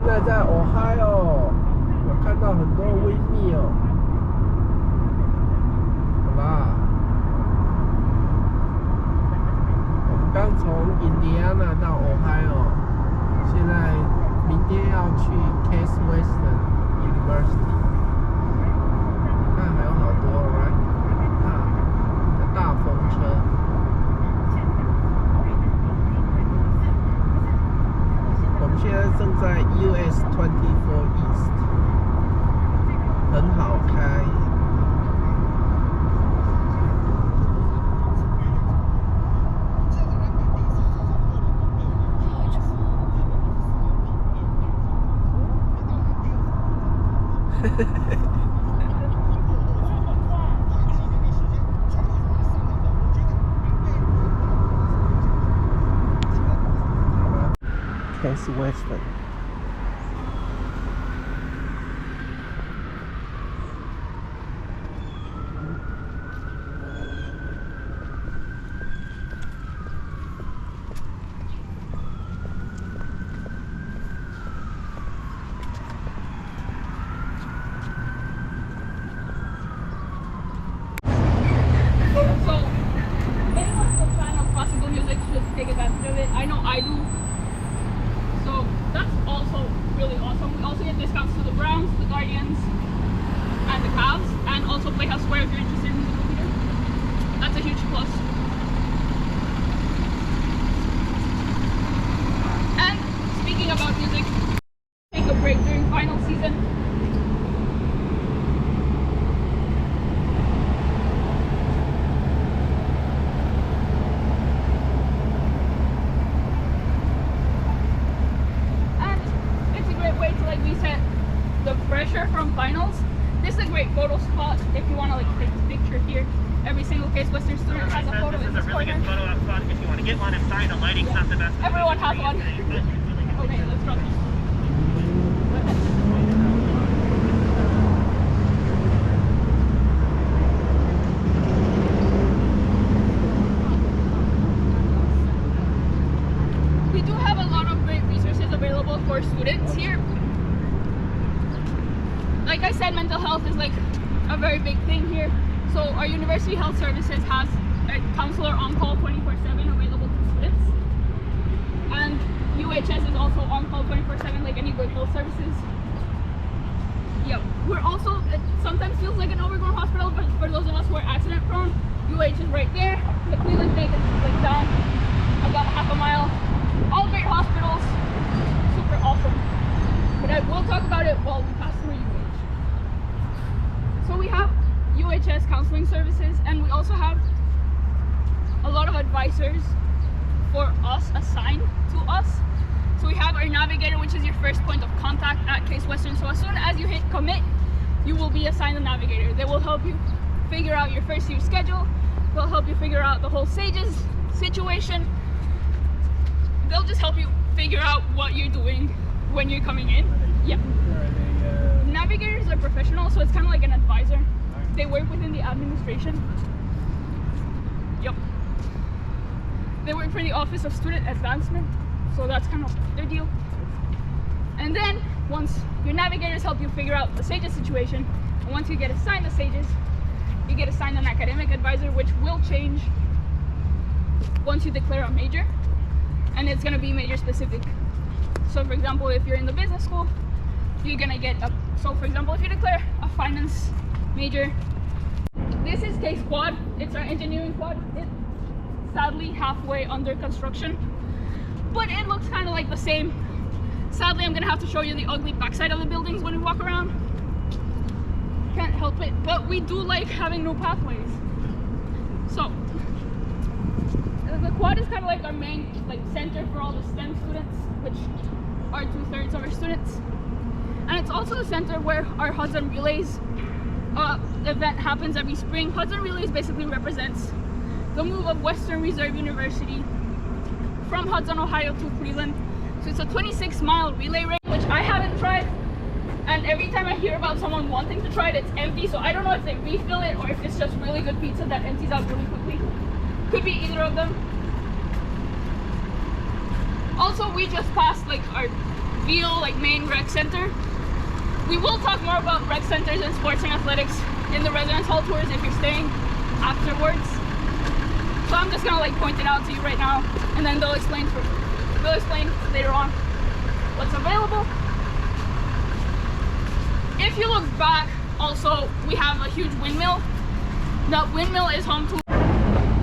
在在 Ohio， 我看到很多微蜜哦。好吧，我们刚从印第安纳到 Ohio， 现在明天要去 Case Western University。看还有好多 ，right？ 大风车。我们现在正在 US 24 East， 很好开。Case Western。Take advantage of it. I know I do. So that's also really awesome. We also get discounts to the Browns, the Guardians, and the Cavs, and also Playhouse Square if you're interested in musical theater. That's a huge plus. And speaking about music, take a break during final season. From finals, this is a great photo spot if you want to like take a picture here. Every single Case Western student has a photo in this corner. Good photo up front if you want to get one. I'm sorry, the lighting's not the best. Everyone has one. Okay, let's run. We do have a lot of great resources available for students here. Like I said, mental health is like a very big thing here. So our University Health Services has a counselor on call 24/7 available to students. And UHS is also on call 24/7 like any good health services. Yep. We're also, it sometimes feels like an overgrown hospital, but for those of us who are accident prone, UH is right there. The Cleveland Clinic is like down about half a mile. All great hospitals, super awesome. But I will talk about it while we pass through UH. So we have UHS counseling services, and we also have a lot of advisors for us assigned to us. So we have our navigator, which is your first point of contact at Case Western. So as soon as you hit commit, you will be assigned a navigator. They will help you figure out your first year schedule. They'll help you figure out the whole SAGES situation. They'll just help you figure out what you're doing when you're coming in. Yeah. Navigators are professional, so it's kind of like an advisor. They work within the administration. Yep. They work for the Office of Student Advancement, so that's kind of their deal. And then once your navigators help you figure out the SAGES situation, and once you get assigned the SAGES, you get assigned an academic advisor, which will change once you declare a major, and it's going to be major specific. So for example, if you're in the business school, you're gonna get a, so for example, if you declare a finance major, this is Case Quad. It's our engineering quad. It's sadly halfway under construction, but it looks kind of like the same. Sadly, I'm gonna have to show you the ugly backside of the buildings when we walk around. Can't help it, but we do like having new pathways. So the quad is kind of like our main like center for all the STEM students, which are 2/3 of our students. And it's also the center where our Hudson Relays event happens every spring. Hudson Relays basically represents the move of Western Reserve University from Hudson, Ohio to Cleveland. So it's a 26-mile relay race, which I haven't tried. And every time I hear about someone wanting to try it, it's empty. So I don't know if they refill it or if it's just really good pizza that empties out really quickly. Could be either of them. Also, we just passed like our feel like main rec center. We will talk more about rec centers and sports and athletics in the residence hall tours if you're staying afterwards. So I'm just gonna like point it out to you right now, and then they'll explain later on what's available. If you look back, also we have a huge windmill. The windmill is home to,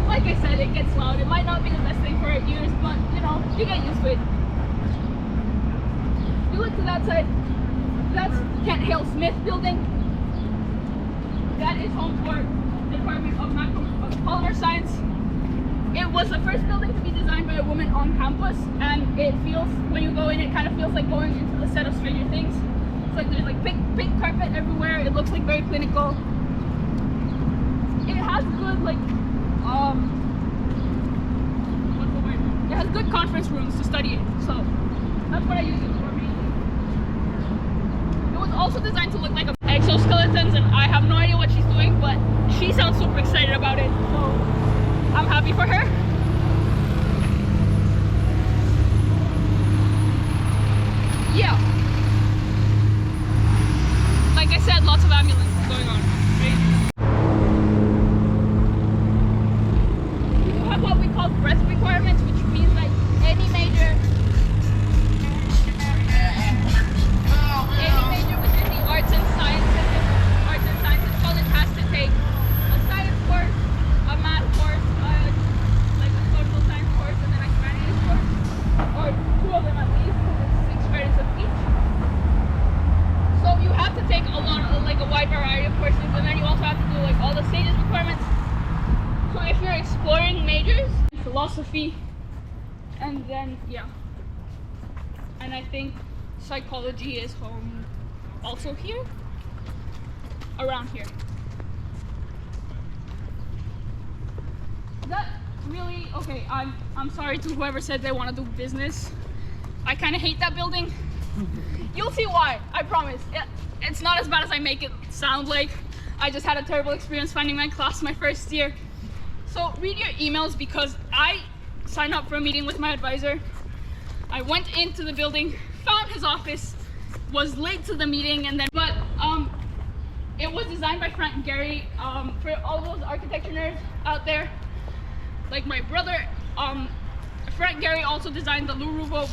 like I said, it gets loud. It might not be the best thing for our ears, but you know, you get used to it. You look to that side, that's Kent Hale Smith building. That is home for the Department of Polymer Science. It was the first building to be designed by a woman on campus, and it feels, when you go in, it kind of feels like going into the set of Stranger Things. It's like there's like pink carpet everywhere. It looks like very clinical. It has good like what's the word? It has good conference rooms to study in, so that's what I use it for mainly. It was also designed to look like exoskeletons, and I have no idea what she's doing, but she sounds super excited about it, so I'm happy for her. Yeah. Like I said, lots of ambulances going on. Right? We do have what we call breadth requirements, which means like any major within the arts and sciences college has to take a science course, a math course, like a social science course, and then a humanities course, or two of them at least, because it's 6 credits of each. So you have to take a wide variety of courses, and then you also have to do like all the stages requirements. So if you're exploring majors, philosophy, and then yeah, and I think psychology is home also here, around here. That really, okay, I'm sorry to whoever said they want to do business. I kind of hate that building. You'll see why, I promise. It's not as bad as I make it sound like. I just had a terrible experience finding my class my first year. So read your emails, because I signed up for a meeting with my advisor. I went into the building, found his office, was late to the meeting, and then, but it was designed by Frank and Gary. For all those architecture nerds out there, like my brother, Frank Gary also designed the Lou Ruvo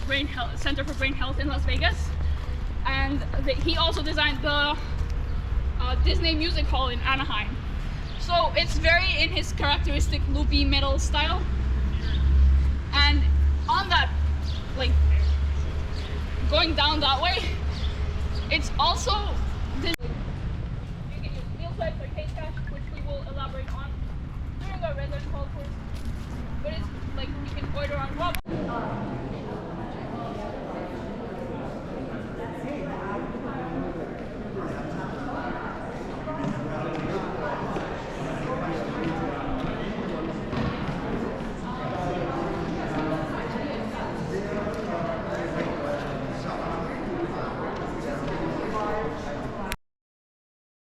Center for Brain Health in Las Vegas, and he also designed the Disney Music Hall in Anaheim. So it's very in his characteristic loopy metal style. And on that, like going down that way, it's also this. You get your meal sites or case cash, which we will elaborate on during our resident call course. But it's like you can order